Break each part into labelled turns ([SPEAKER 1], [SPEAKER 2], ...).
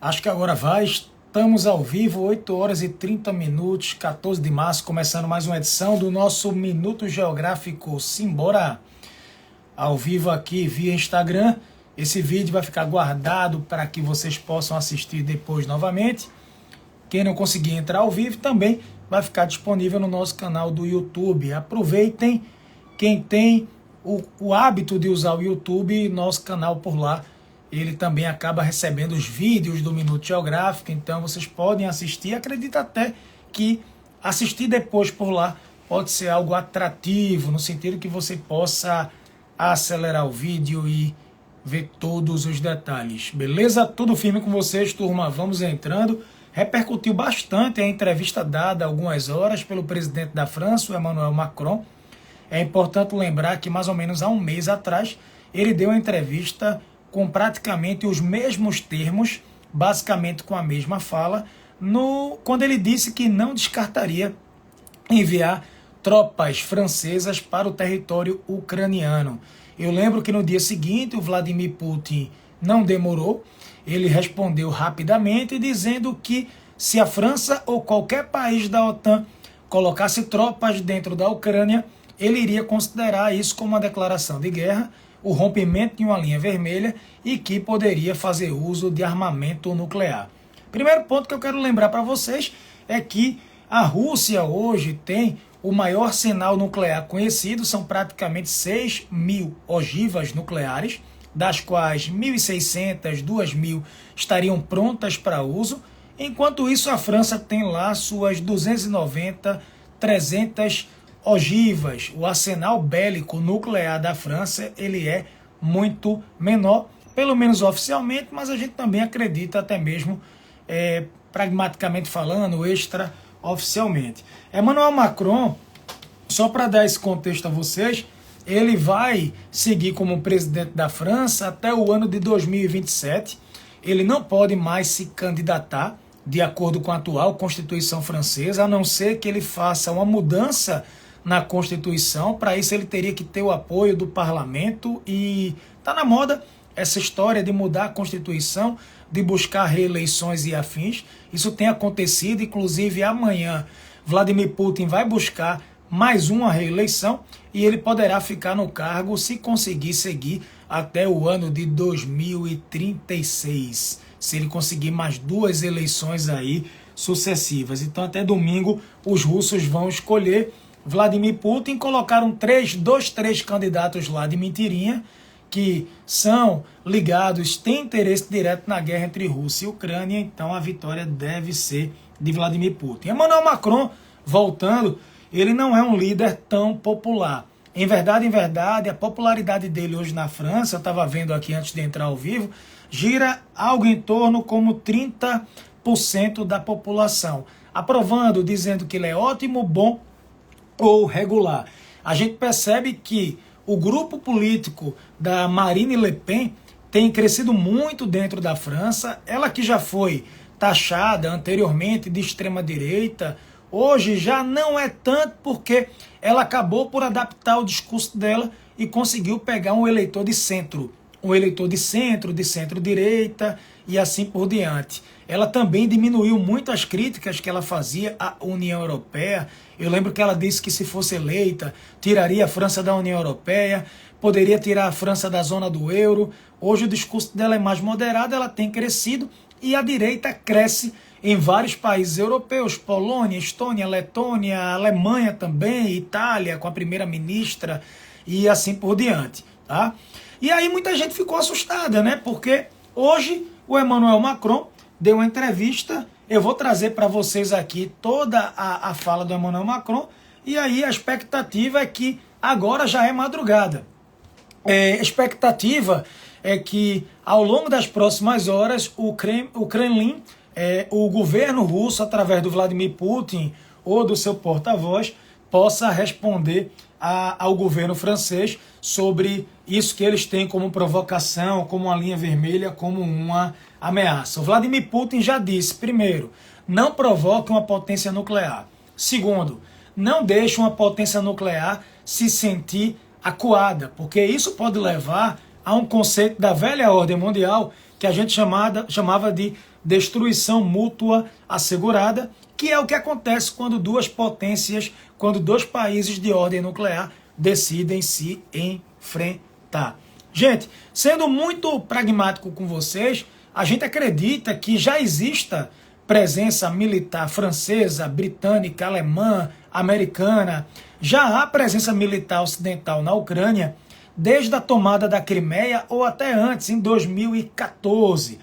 [SPEAKER 1] Acho que agora vai. Estamos ao vivo, 8 horas e 30 minutos, 14 de março, começando mais uma edição do nosso Minuto Geográfico. Simbora! Ao vivo aqui via Instagram. Esse vídeo vai ficar guardado para que vocês possam assistir depois novamente. Quem não conseguir entrar ao vivo também vai ficar disponível no nosso canal do YouTube. Aproveitem, quem tem o hábito de usar o YouTube, nosso canal por lá, ele também acaba recebendo os vídeos do Minuto Geográfico, então vocês podem assistir. Acredito até que assistir depois por lá pode ser algo atrativo, no sentido que você possa acelerar o vídeo e ver todos os detalhes. Beleza? Tudo firme com vocês, turma? Vamos entrando. Repercutiu bastante a entrevista dada há algumas horas pelo presidente da França, o Emmanuel Macron. É importante lembrar que mais ou menos há um mês atrás ele deu uma entrevista com praticamente os mesmos termos, basicamente com a mesma fala, quando ele disse que não descartaria enviar tropas francesas para o território ucraniano. Eu lembro que no dia seguinte o Vladimir Putin não demorou, ele respondeu rapidamente dizendo que se a França ou qualquer país da OTAN colocasse tropas dentro da Ucrânia, ele iria considerar isso como uma declaração de guerra, o rompimento de uma linha vermelha e que poderia fazer uso de armamento nuclear. Primeiro ponto que eu quero lembrar para vocês é que a Rússia hoje tem o maior arsenal nuclear conhecido, são praticamente 6.000 ogivas nucleares, das quais 1.600, 2.000 estariam prontas para uso, enquanto isso a França tem lá suas 290, 300 ogivas. O arsenal bélico nuclear da França ele é muito menor, pelo menos oficialmente, mas a gente também acredita até mesmo, pragmaticamente falando, extraoficialmente. Emmanuel Macron, só para dar esse contexto a vocês, ele vai seguir como presidente da França até o ano de 2027. Ele não pode mais se candidatar de acordo com a atual Constituição francesa, a não ser que ele faça uma mudança na Constituição. Para isso ele teria que ter o apoio do parlamento e está na moda essa história de mudar a Constituição, de buscar reeleições e afins. Isso tem acontecido, inclusive amanhã Vladimir Putin vai buscar mais uma reeleição e ele poderá ficar no cargo se conseguir seguir até o ano de 2036, se ele conseguir mais 2 eleições aí sucessivas. Então até domingo os russos vão escolher Vladimir Putin. Colocaram 3 candidatos lá de mentirinha, que são ligados, têm interesse direto na guerra entre Rússia e Ucrânia, então a vitória deve ser de Vladimir Putin. Emmanuel Macron, voltando, ele não é um líder tão popular. Em verdade, a popularidade dele hoje na França, eu estava vendo aqui antes de entrar ao vivo, gira algo em torno como 30% da população, aprovando, dizendo que ele é ótimo, bom ou regular. A gente percebe que o grupo político da Marine Le Pen tem crescido muito dentro da França. Ela que já foi taxada anteriormente de extrema-direita, hoje já não é tanto, porque ela acabou por adaptar o discurso dela e conseguiu pegar um eleitor de centro. Um eleitor de centro-direita e assim por diante. Ela também diminuiu muito as críticas que ela fazia à União Europeia. Eu lembro que ela disse que se fosse eleita, tiraria a França da União Europeia, poderia tirar a França da zona do euro. Hoje o discurso dela é mais moderado, ela tem crescido e a direita cresce em vários países europeus, Polônia, Estônia, Letônia, Alemanha também, Itália, com a primeira-ministra e assim por diante, tá? E aí muita gente ficou assustada, né? Porque hoje o Emmanuel Macron deu uma entrevista. Eu vou trazer para vocês aqui toda a fala do Emmanuel Macron. E aí a expectativa é que agora já é madrugada. A expectativa é que ao longo das próximas horas o Kremlin, o governo russo, através do Vladimir Putin ou do seu porta-voz, possa responder ao governo francês sobre isso que eles têm como provocação, como uma linha vermelha, como uma ameaça. O Vladimir Putin já disse, primeiro, não provoque uma potência nuclear. Segundo, não deixe uma potência nuclear se sentir acuada, porque isso pode levar a um conceito da velha ordem mundial que a gente chamava de destruição mútua assegurada, que é o que acontece quando duas potências, quando dois países de ordem nuclear decidem se enfrentar. Gente, sendo muito pragmático com vocês, a gente acredita que já exista presença militar francesa, britânica, alemã, americana. Já há presença militar ocidental na Ucrânia desde a tomada da Crimeia ou até antes, em 2014.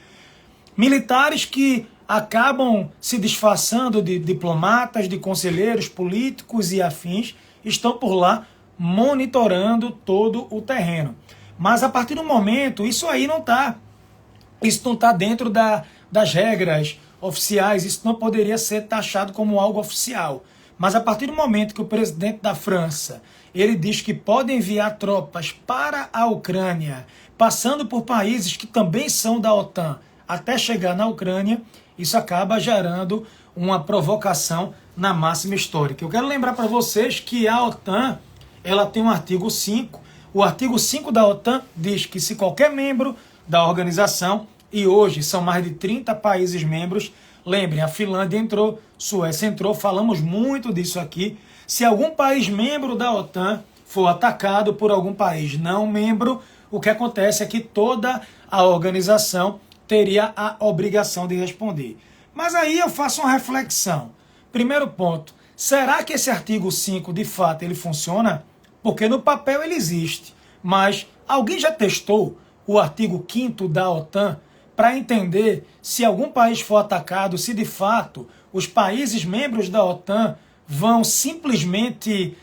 [SPEAKER 1] Militares que acabam se disfarçando de diplomatas, de conselheiros políticos e afins, estão por lá monitorando todo o terreno. Mas a partir do momento, isso não está dentro das regras oficiais, isso não poderia ser taxado como algo oficial. Mas a partir do momento que o presidente da França, ele diz que pode enviar tropas para a Ucrânia, passando por países que também são da OTAN, até chegar na Ucrânia, isso acaba gerando uma provocação na máxima histórica. Eu quero lembrar para vocês que a OTAN, ela tem um artigo 5. O artigo 5 da OTAN diz que se qualquer membro da organização, e hoje são mais de 30 países membros, lembrem, a Finlândia entrou, Suécia entrou, falamos muito disso aqui. Se algum país membro da OTAN for atacado por algum país não membro, o que acontece é que toda a organização teria a obrigação de responder. Mas aí eu faço uma reflexão. Primeiro ponto, será que esse artigo 5 de fato ele funciona? Porque no papel ele existe, mas alguém já testou o artigo 5º da OTAN para entender se algum país for atacado, se de fato os países membros da OTAN vão simplesmente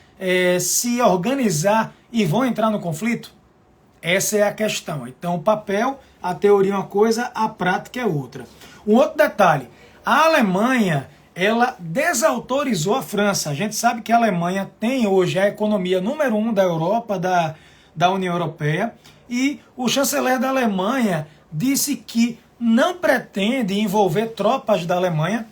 [SPEAKER 1] se organizar e vão entrar no conflito? Essa é a questão. Então o papel, a teoria é uma coisa, a prática é outra. Um outro detalhe, a Alemanha, ela desautorizou a França. A gente sabe que a Alemanha tem hoje a economia número 1 da Europa, da União Europeia, e o chanceler da Alemanha disse que não pretende envolver tropas da Alemanha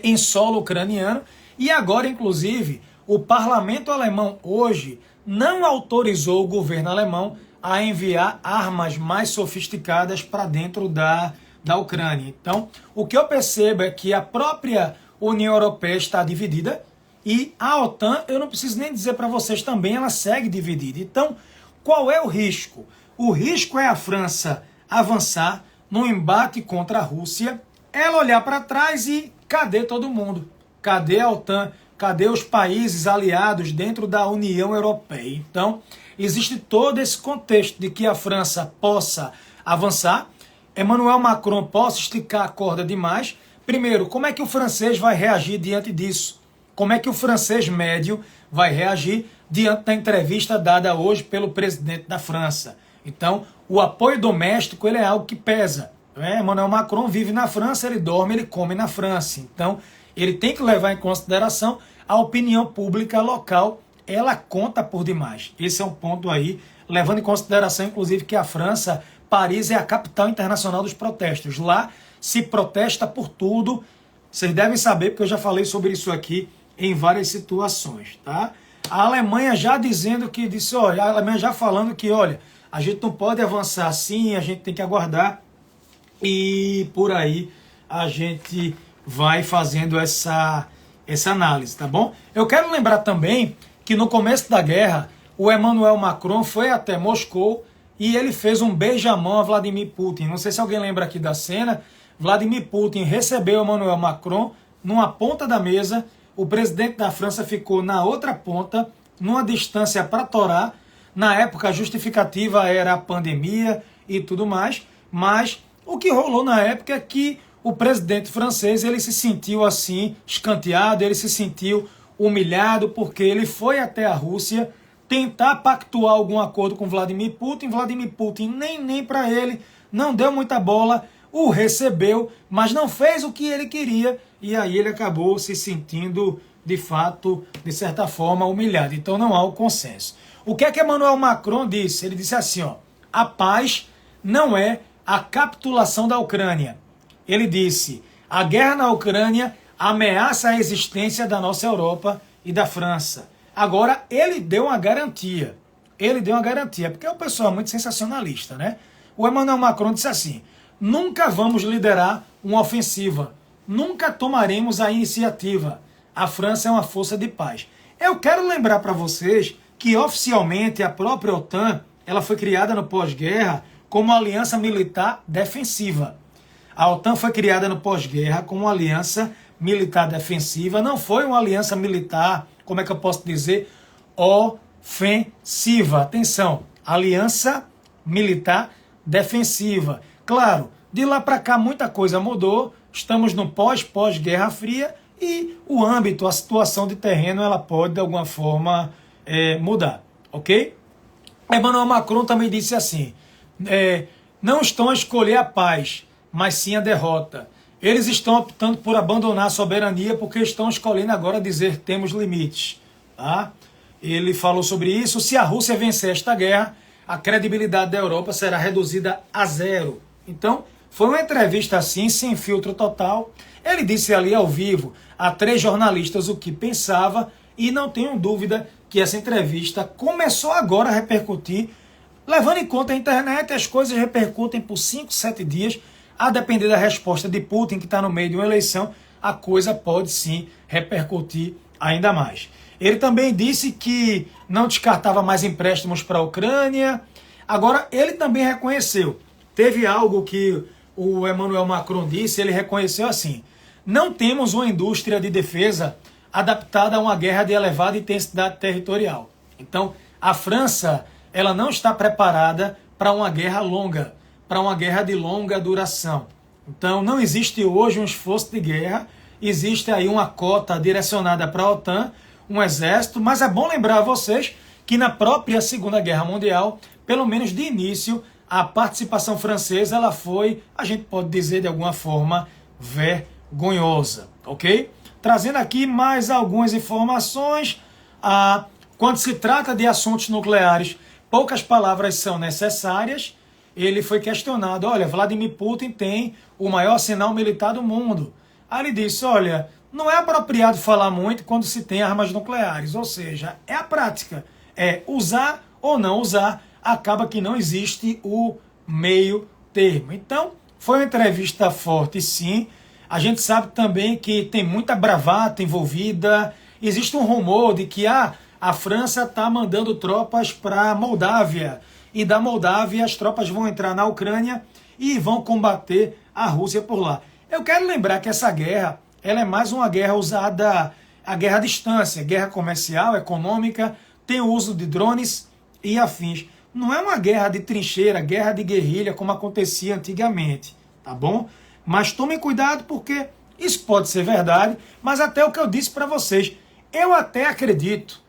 [SPEAKER 1] em solo ucraniano, e agora, inclusive, o parlamento alemão hoje não autorizou o governo alemão a enviar armas mais sofisticadas para dentro da Ucrânia. Então, o que eu percebo é que a própria União Europeia está dividida e a OTAN, eu não preciso nem dizer para vocês também, ela segue dividida. Então, qual é o risco? O risco é a França avançar num embate contra a Rússia, ela olhar para trás e cadê todo mundo? Cadê a OTAN? Cadê os países aliados dentro da União Europeia? Então, existe todo esse contexto de que a França possa avançar, Emmanuel Macron possa esticar a corda demais. Primeiro, como é que o francês vai reagir diante disso? Como é que o francês médio vai reagir diante da entrevista dada hoje pelo presidente da França? Então, o apoio doméstico ele é algo que pesa. Emmanuel Macron vive na França, ele dorme, ele come na França. Então, ele tem que levar em consideração a opinião pública local, ela conta por demais. Esse é um ponto aí, levando em consideração, inclusive, que a França, Paris é a capital internacional dos protestos. Lá se protesta por tudo. Vocês devem saber, porque eu já falei sobre isso aqui em várias situações, tá? A Alemanha já dizendo que, olha, a Alemanha já falando que, olha, a gente não pode avançar assim, a gente tem que aguardar e por aí a gente vai fazendo essa análise, tá bom? Eu quero lembrar também que no começo da guerra, o Emmanuel Macron foi até Moscou e ele fez um beijamão a Vladimir Putin. Não sei se alguém lembra aqui da cena. Vladimir Putin recebeu Emmanuel Macron numa ponta da mesa, o presidente da França ficou na outra ponta, numa distância para torar. Na época a justificativa era a pandemia e tudo mais, mas o que rolou na época é que o presidente francês ele se sentiu assim escanteado, ele se sentiu humilhado porque ele foi até a Rússia tentar pactuar algum acordo com Vladimir Putin. Vladimir Putin nem para ele, não deu muita bola, o recebeu, mas não fez o que ele queria e aí ele acabou se sentindo, de fato, de certa forma, humilhado. Então não há o consenso. O que é que Emmanuel Macron disse? Ele disse assim, ó, a paz não é a capitulação da Ucrânia. Ele disse, a guerra na Ucrânia ameaça a existência da nossa Europa e da França. Agora, ele deu uma garantia. Ele deu uma garantia, porque é um pessoal muito sensacionalista, né? O Emmanuel Macron disse assim, nunca vamos liderar uma ofensiva, nunca tomaremos a iniciativa. A França é uma força de paz. Eu quero lembrar para vocês que oficialmente a própria OTAN ela foi criada no pós-guerra como uma aliança militar defensiva. A OTAN foi criada no pós-guerra como uma aliança militar defensiva, não foi uma aliança militar, como é que eu posso dizer, ofensiva. Atenção, aliança militar defensiva. Claro, de lá para cá muita coisa mudou, estamos no pós-Guerra Fria e o âmbito, a situação de terreno, ela pode de alguma forma mudar, ok? Emmanuel Macron também disse assim, não estão a escolher a paz, mas sim a derrota. Eles estão optando por abandonar a soberania porque estão escolhendo agora dizer temos limites. Tá? Ele falou sobre isso, se a Rússia vencer esta guerra, a credibilidade da Europa será reduzida a zero. Então, foi uma entrevista assim, sem filtro total. Ele disse ali ao vivo a 3 jornalistas o que pensava e não tenho dúvida que essa entrevista começou agora a repercutir. Levando em conta a internet, as coisas repercutem por 5, 7 dias. A depender da resposta de Putin, que está no meio de uma eleição, a coisa pode sim repercutir ainda mais. Ele também disse que não descartava mais empréstimos para a Ucrânia. Agora, ele também reconheceu. Teve algo que o Emmanuel Macron disse, ele reconheceu assim, não temos uma indústria de defesa adaptada a uma guerra de elevada intensidade territorial. Então, a França, ela não está preparada para uma guerra longa, para uma guerra de longa duração. Então, não existe hoje um esforço de guerra, existe aí uma cota direcionada para a OTAN, um exército, mas é bom lembrar a vocês que na própria Segunda Guerra Mundial, pelo menos de início, a participação francesa ela foi, a gente pode dizer de alguma forma, vergonhosa, ok? Trazendo aqui mais algumas informações. Quando se trata de assuntos nucleares, poucas palavras são necessárias. Ele foi questionado, olha, Vladimir Putin tem o maior arsenal militar do mundo. Aí ele disse, olha, não é apropriado falar muito quando se tem armas nucleares, ou seja, é a prática, é usar ou não usar, acaba que não existe o meio termo. Então, foi uma entrevista forte, sim. A gente sabe também que tem muita bravata envolvida. Existe um rumor de que a França está mandando tropas para a Moldávia. E da Moldávia as tropas vão entrar na Ucrânia e vão combater a Rússia por lá. Eu quero lembrar que essa guerra ela é mais uma guerra usada, a guerra à distância, guerra comercial, econômica, tem o uso de drones e afins. Não é uma guerra de trincheira, guerra de guerrilha, como acontecia antigamente, tá bom? Mas tomem cuidado porque isso pode ser verdade, mas até o que eu disse para vocês, eu até acredito,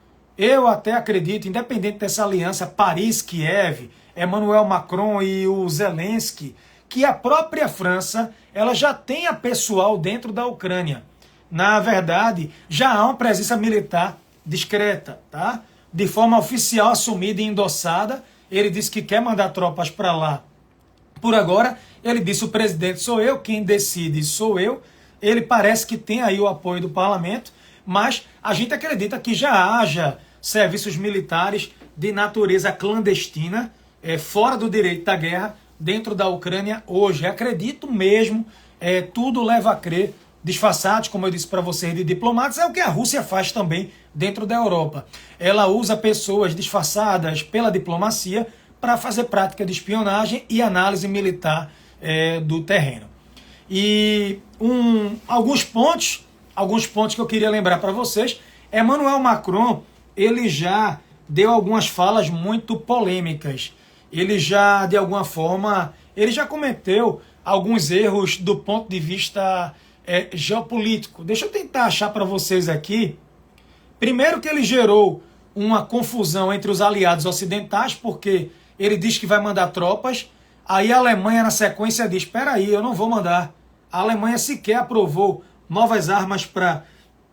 [SPEAKER 1] independente dessa aliança Paris-Kiev, Emmanuel Macron e o Zelensky, que a própria França ela já tenha pessoal dentro da Ucrânia. Na verdade, já há uma presença militar discreta, tá? De forma oficial, assumida e endossada. Ele disse que quer mandar tropas para lá. Por agora, ele disse, o presidente sou eu, quem decide sou eu. Ele parece que tem aí o apoio do parlamento, mas a gente acredita que já haja serviços militares de natureza clandestina, fora do direito da guerra, dentro da Ucrânia hoje. Acredito mesmo, tudo leva a crer, disfarçados, como eu disse para vocês, de diplomatas, é o que a Rússia faz também dentro da Europa. Ela usa pessoas disfarçadas pela diplomacia para fazer prática de espionagem e análise militar do terreno. E alguns pontos que eu queria lembrar para vocês, Emmanuel Macron, ele já deu algumas falas muito polêmicas. Ele já, de alguma forma, ele já cometeu alguns erros do ponto de vista geopolítico. Deixa eu tentar achar para vocês aqui. Primeiro que ele gerou uma confusão entre os aliados ocidentais, porque ele diz que vai mandar tropas, aí a Alemanha na sequência diz, espera aí, eu não vou mandar. A Alemanha sequer aprovou novas armas para a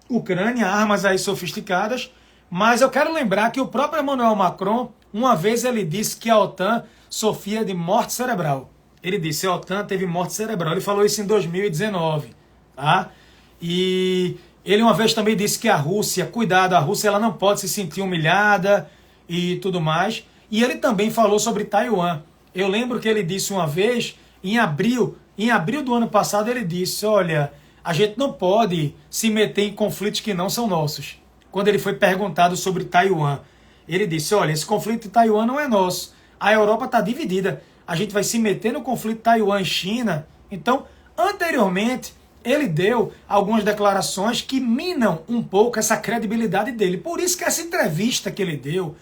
[SPEAKER 1] Ucrânia, armas aí sofisticadas, mas eu quero lembrar que o próprio Emmanuel Macron, uma vez ele disse que a OTAN sofria de morte cerebral. Ele disse, a OTAN teve morte cerebral. Ele falou isso em 2019. Tá? E ele uma vez também disse que a Rússia, cuidado, a Rússia ela não pode se sentir humilhada e tudo mais. E ele também falou sobre Taiwan. Eu lembro que ele disse uma vez, Em abril do ano passado ele disse, olha, a gente não pode se meter em conflitos que não são nossos. Quando ele foi perguntado sobre Taiwan, ele disse, olha, esse conflito de Taiwan não é nosso. A Europa está dividida. A gente vai se meter no conflito Taiwan e China. Então, anteriormente, ele deu algumas declarações que minam um pouco essa credibilidade dele. Por isso que essa entrevista que ele deu...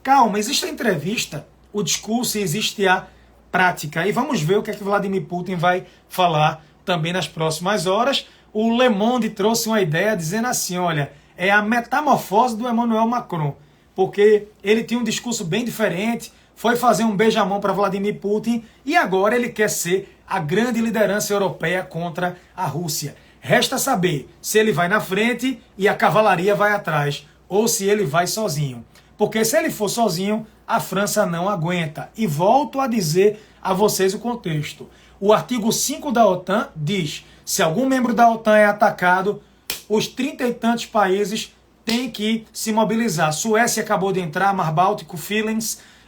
[SPEAKER 1] Calma, existe a entrevista, o discurso e existe a prática. E vamos ver o que é que Vladimir Putin vai falar também nas próximas horas. O Le Monde trouxe uma ideia dizendo assim, olha, é a metamorfose do Emmanuel Macron, porque ele tinha um discurso bem diferente, foi fazer um beijamão para Vladimir Putin e agora ele quer ser a grande liderança europeia contra a Rússia. Resta saber se ele vai na frente e a cavalaria vai atrás, ou se ele vai sozinho. Porque se ele for sozinho, a França não aguenta. E volto a dizer a vocês o contexto. O artigo 5 da OTAN diz, se algum membro da OTAN é atacado, os 30 e tantos países têm que se mobilizar. Suécia acabou de entrar, Mar Báltico,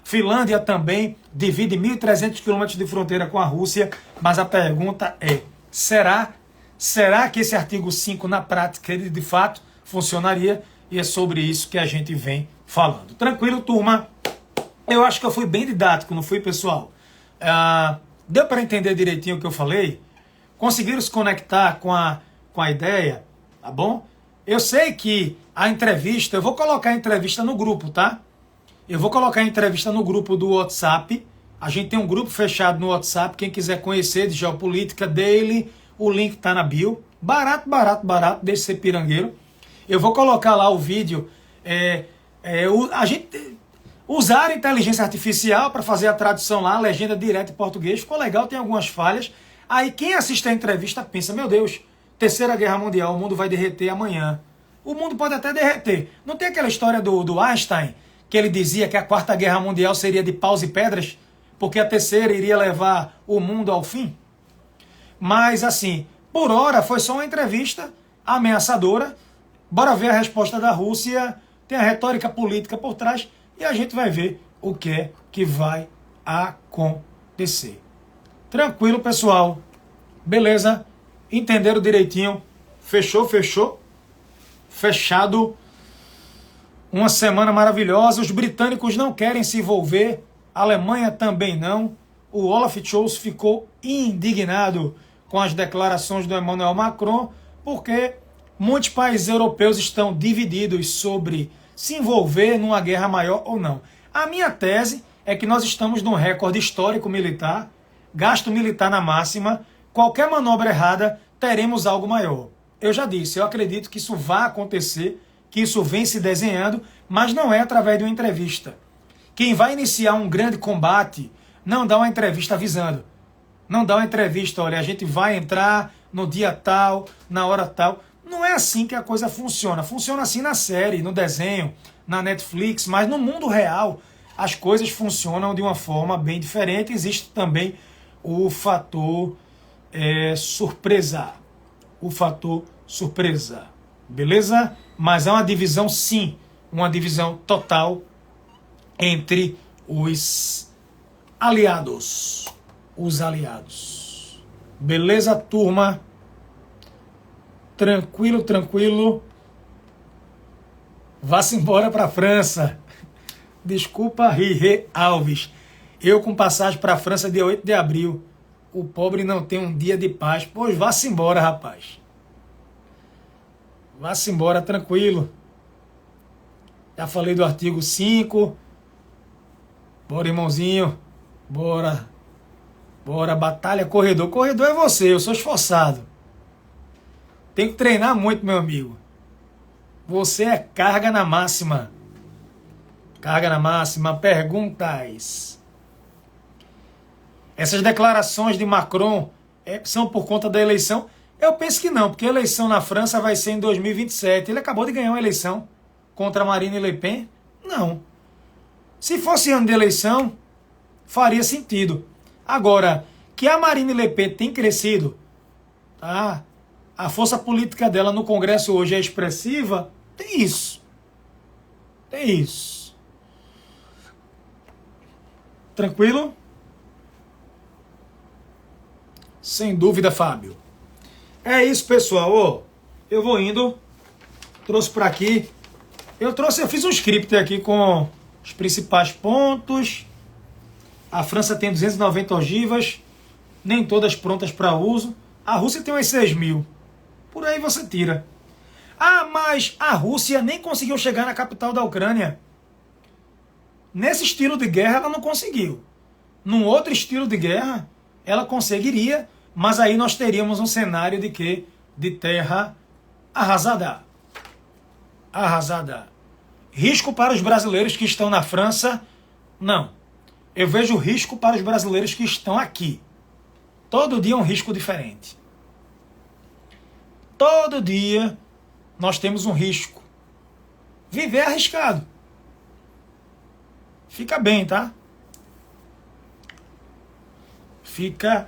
[SPEAKER 1] Finlândia também, divide 1.300 quilômetros de fronteira com a Rússia, mas a pergunta é, será que esse artigo 5 na prática ele de fato funcionaria? E é sobre isso que a gente vem falando. Tranquilo, turma? Eu acho que eu fui bem didático, não fui, pessoal? Deu para entender direitinho o que eu falei? Conseguiram se conectar com a ideia? Tá bom? Eu sei que a entrevista, eu vou colocar a entrevista no grupo, tá? Eu vou colocar a entrevista no grupo do WhatsApp. A gente tem um grupo fechado no WhatsApp. Quem quiser conhecer de geopolítica daily, o link tá na bio. Barato, deixa de ser pirangueiro. Eu vou colocar lá o vídeo. A gente usar a inteligência artificial para fazer a tradução lá, a legenda direta em português. Ficou legal, tem algumas falhas. Aí quem assiste a entrevista pensa, meu Deus, Terceira Guerra Mundial, o mundo vai derreter amanhã. O mundo pode até derreter. Não tem aquela história do Einstein, que ele dizia que a Quarta Guerra Mundial seria de paus e pedras, porque a terceira iria levar o mundo ao fim? Mas assim, por hora foi só uma entrevista ameaçadora. Bora ver a resposta da Rússia, tem a retórica política por trás e a gente vai ver o que é que vai acontecer. Tranquilo, pessoal? Beleza? Entenderam direitinho? Fechou? Fechado. Uma semana maravilhosa. Os britânicos não querem se envolver, a Alemanha também não. O Olaf Scholz ficou indignado com as declarações do Emmanuel Macron, porque muitos países europeus estão divididos sobre se envolver numa guerra maior ou não. A minha tese é que nós estamos num recorde histórico militar, gasto militar na máxima, qualquer manobra errada, teremos algo maior. Eu já disse, eu acredito que isso vai acontecer, que isso vem se desenhando, mas não é através de uma entrevista. Quem vai iniciar um grande combate não dá uma entrevista avisando. Não dá uma entrevista, olha, a gente vai entrar no dia tal, na hora tal. Não é assim que a coisa funciona. Funciona assim na série, no desenho, na Netflix, mas no mundo real as coisas funcionam de uma forma bem diferente. Existe também o fator surpresa. O fator surpresa. Beleza? Mas é uma divisão, sim, uma divisão total entre os aliados. Os aliados. Beleza, turma? Tranquilo. Vá-se embora para a França. Desculpa, Rire Alves. Eu com passagem para a França dia 8 de abril. O pobre não tem um dia de paz. Pois vá-se embora, rapaz. Vá-se embora, tranquilo. Já falei do artigo 5. Bora, irmãozinho. Bora, batalha, corredor. Corredor é você, eu sou esforçado. Tem que treinar muito, meu amigo. Você é carga na máxima. Carga na máxima. Perguntas. Essas declarações de Macron são por conta da eleição? Eu penso que não, porque a eleição na França vai ser em 2027. Ele acabou de ganhar uma eleição contra Marine Le Pen? Não. Se fosse ano de eleição, faria sentido. Agora, que a Marine Le Pen tem crescido, tá? A força política dela no Congresso hoje é expressiva, tem isso. Tranquilo? Sem dúvida, Fábio. É isso, pessoal. Ô, eu vou indo. Trouxe para aqui. Eu fiz um script aqui com os principais pontos. A França tem 290 ogivas, nem todas prontas para uso. A Rússia tem umas 6.000. Por aí você tira. Ah, mas a Rússia nem conseguiu chegar na capital da Ucrânia. Nesse estilo de guerra ela não conseguiu. Num outro estilo de guerra ela conseguiria, mas aí nós teríamos um cenário de quê? De terra arrasada. Arrasada. Risco para os brasileiros que estão na França? Não. Eu vejo risco para os brasileiros que estão aqui. Todo dia é um risco diferente. Todo dia nós temos um risco. Viver é arriscado. Fica bem, tá? Fica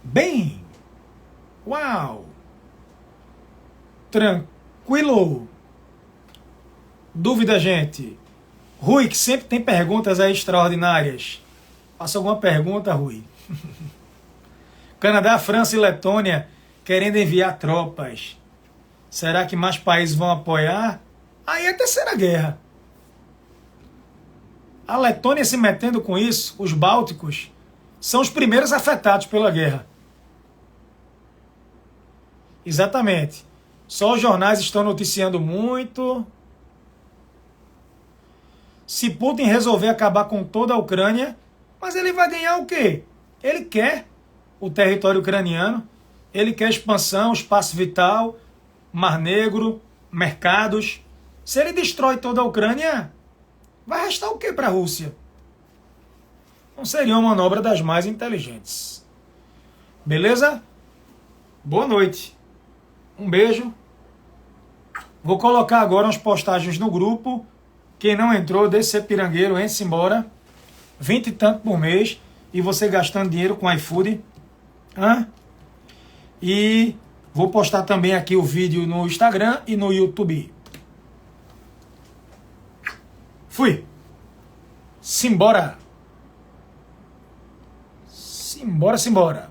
[SPEAKER 1] bem. Uau. Tranquilo. Dúvida, gente? Rui, que sempre tem perguntas aí extraordinárias. Faça alguma pergunta, Rui. Canadá, França e Letônia querendo enviar tropas. Será que mais países vão apoiar? Aí é a terceira guerra. A Letônia se metendo com isso, os bálticos, são os primeiros afetados pela guerra. Exatamente. Só os jornais estão noticiando muito. Se Putin resolver acabar com toda a Ucrânia, mas ele vai ganhar o quê? Ele quer o território ucraniano, ele quer expansão, espaço vital, Mar Negro, mercados. Se ele destrói toda a Ucrânia, vai restar o quê para a Rússia? Não seria uma manobra das mais inteligentes. Beleza? Boa noite. Um beijo. Vou colocar agora umas postagens no grupo. Quem não entrou, deixe ser pirangueiro, entre-se embora. 20 e tanto por mês. E você gastando dinheiro com iFood. E vou postar também aqui o vídeo no Instagram e no YouTube. Fui. Simbora. Simbora.